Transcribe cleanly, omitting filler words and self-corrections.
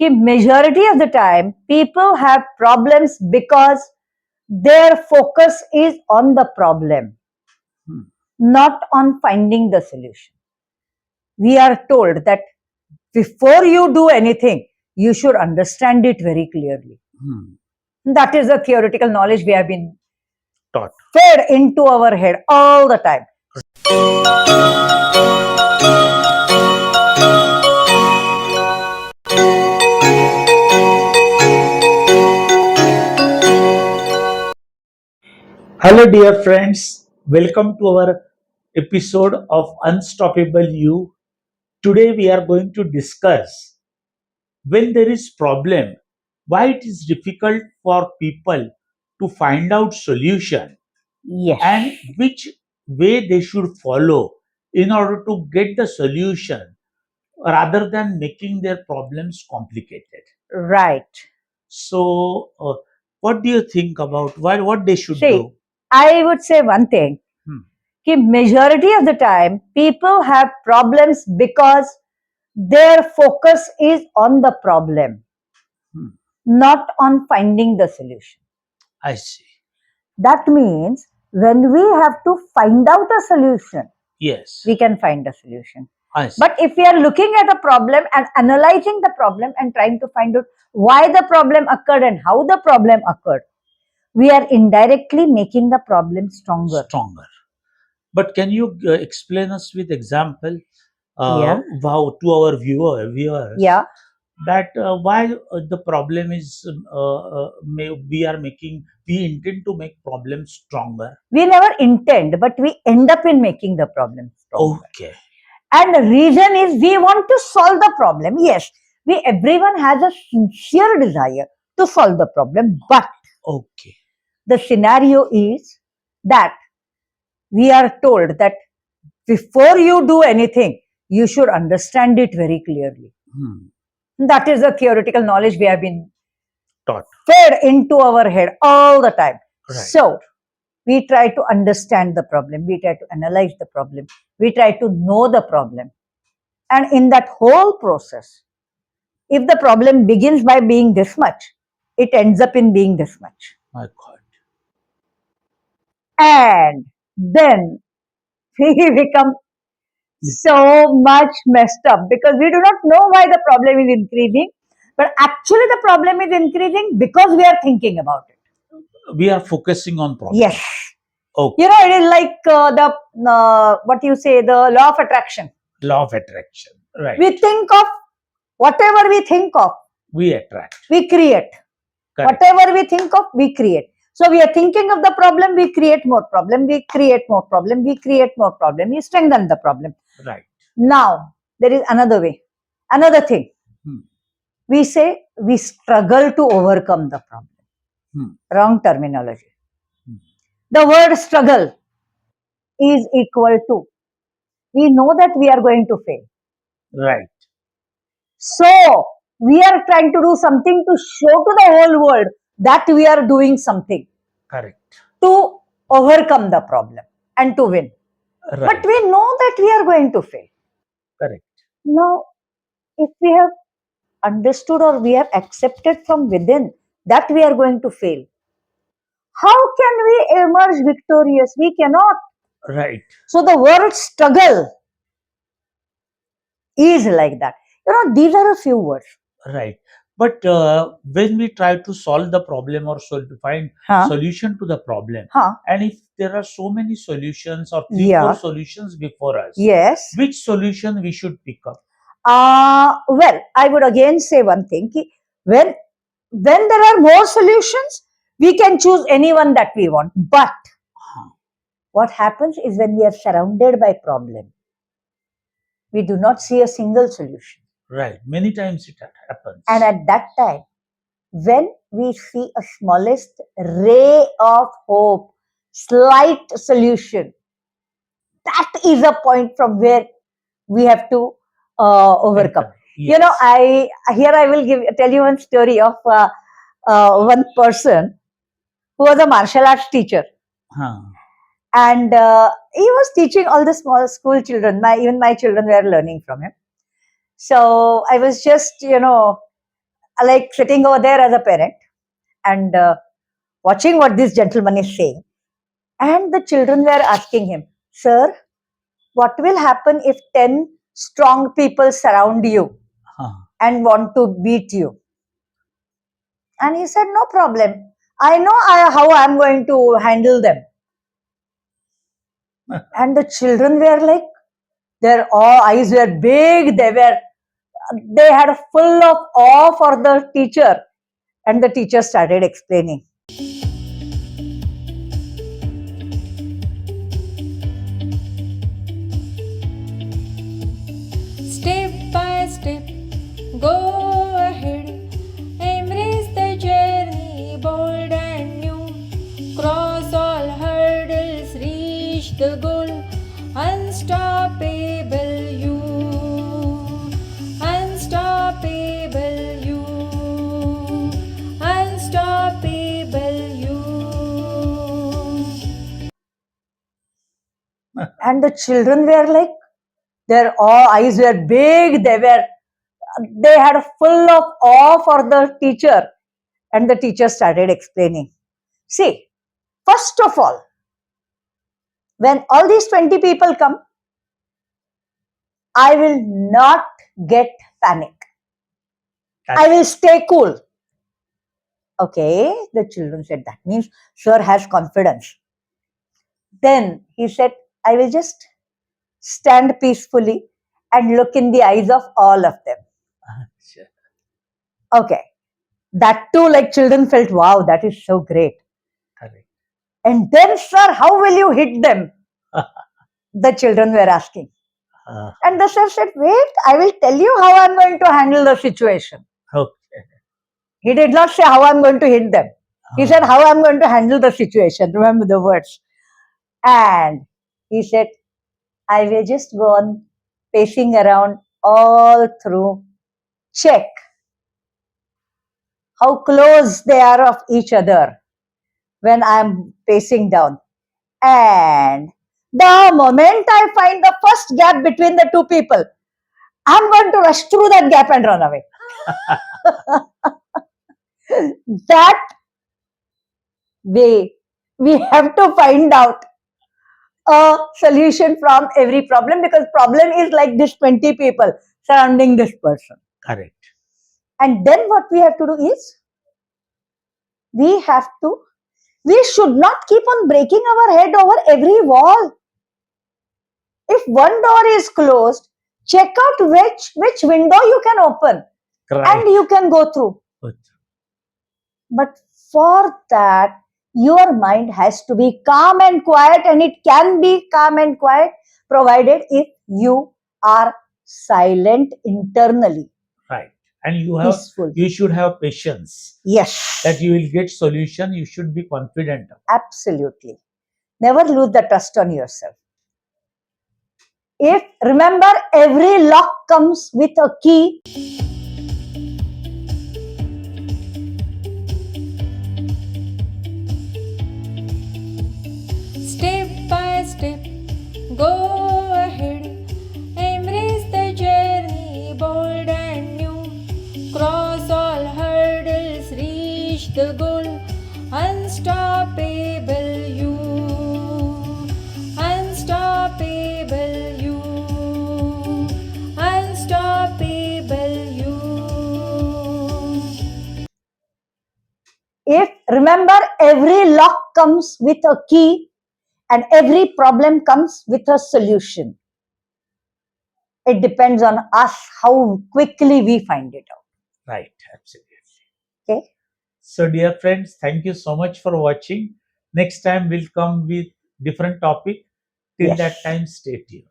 कि majority of the time people have problems because their focus is on the problem, not on finding the solution. We are told that before you do anything, you should understand it very clearly. That is the theoretical knowledge we have been Taught. fed into our head all the time. Hello, dear friends. Welcome to our episode of Unstoppable You. Today, we are going to discuss when there is problem, why it is difficult for people to find out solution Yes. and which way they should follow in order to get the solution rather than making their problems complicated. Right. So, what do you think about what they should See, do? I would say one thing. कि majority of the time people have problems because their focus is on the problem, not on finding the solution. I see. That means when we have to find out a solution, Yes. we can find a solution. I see. But if we are looking at a problem and analyzing the problem and trying to find out why the problem occurred and how the problem occurred, we are indirectly making the problem stronger. But can you explain us with example Yeah. how to our viewers Yeah. that why the problem is we intend to make problems stronger. We never intend, but we end up in making the problem stronger. Okay. And the reason is we want to solve the problem. Yes, everyone has a sincere desire to solve the problem, but Okay. the scenario is that we are told that before you do anything, you should understand it very clearly. That is the theoretical knowledge we have been Taught. fed into our head all the time. Right. So, we try to understand the problem, we try to analyze the problem, we try to know the problem. And in that whole process, if the problem begins by being this much, it ends up in being this much. My God. And then we become so much messed up because we do not know why the problem is increasing, but actually the problem is increasing because we are thinking about it. We are focusing on problem. Yes. Okay. You know, it is like what you say, the law of attraction. Law of attraction. Right. We think of whatever we think of, we attract. We create. Correct. Whatever we think of, we create. So we are thinking of the problem, we create more problem, we create more problem, we create more problem, we strengthen the problem. Right. Now, there is another way, another thing. We say we struggle to overcome the problem. Wrong terminology. The word struggle is equal to, we know that we are going to fail. Right. So, we are trying to do something to show to the whole world that we are doing something. Correct. To overcome the problem and to win. Right. But we know that we are going to fail. Correct. Now, if we have understood or we have accepted from within that we are going to fail, how can we emerge victorious? We cannot. Right. So the word struggle is like that. You know, these are a few words. Right. But when we try to solve the problem or find solution to the problem, and if there are so many solutions or three, four solutions before us, yes, which solution we should pick up? Well, I would again say one thing. When there are more solutions, we can choose anyone that we want. But what happens is when we are surrounded by problem, we do not see a single solution. Right. Many times it happens. And at that time, when we see a smallest ray of hope, slight solution, that is a point from where we have to overcome. Yes. You know, I will tell you one story of one person who was a martial arts teacher. And he was teaching all the small school children. Even my children were learning from him. So I was just, like sitting over there as a parent and watching what this gentleman is saying. And the children were asking him, Sir, what will happen if 10 strong people surround you Huh. and want to beat you? And he said, No problem. I know how I'm going to handle them. And the children were like, their eyes were big. They had full of awe for the teacher. And the teacher started explaining. Step by step, go ahead, embrace the journey, bold and new. Cross all hurdles, reach the goal, unstoppable you, unstoppable you, unstoppable you. And the children were like, their eyes were big. They had full of awe for the teacher. And the teacher started explaining. See, first of all, when all these 20 people come, I will not get panic. I will stay cool. Okay, the children said, that means sir has confidence. Then he said, I will just stand peacefully and look in the eyes of all of them. Sure. Okay, that too, like children felt, wow, that is so great. Correct. And then, sir, how will you hit them? The children were asking. And the sir said, wait, I will tell you how I'm going to handle the situation. Okay. He did not say how I'm going to hit them. He said how I'm going to handle the situation. Remember the words. And he said, I will just go on pacing around all through, check how close they are of each other when I'm pacing down. And the moment I find the first gap between the two people, I'm going to rush through that gap and run away. That way, we have to find out a solution from every problem, because problem is like this 20 people surrounding this person. Correct. And then what we have to do is, we should not keep on breaking our head over every wall. If one door is closed, check out which window you can open. Right. And you can go through. Good. But for that, your mind has to be calm and quiet, and it can be calm and quiet provided if you are silent internally. Right. And Peaceful. you should have patience. Yes. That you will get solution. You should be confident. Absolutely. Never lose the trust on yourself. If remember, every lock comes with a key. Step by step, go ahead, embrace the journey, bold and new. Cross all hurdles, reach the goal, unstoppable you, unstoppable you, unstoppable you. If remember, every lock comes with a key, and every problem comes with a solution. It depends on us how quickly we find it out. Right. Absolutely. Okay. So, dear friends, thank you so much for watching. Next time we'll come with different topic. Till Yes. that time, stay tuned.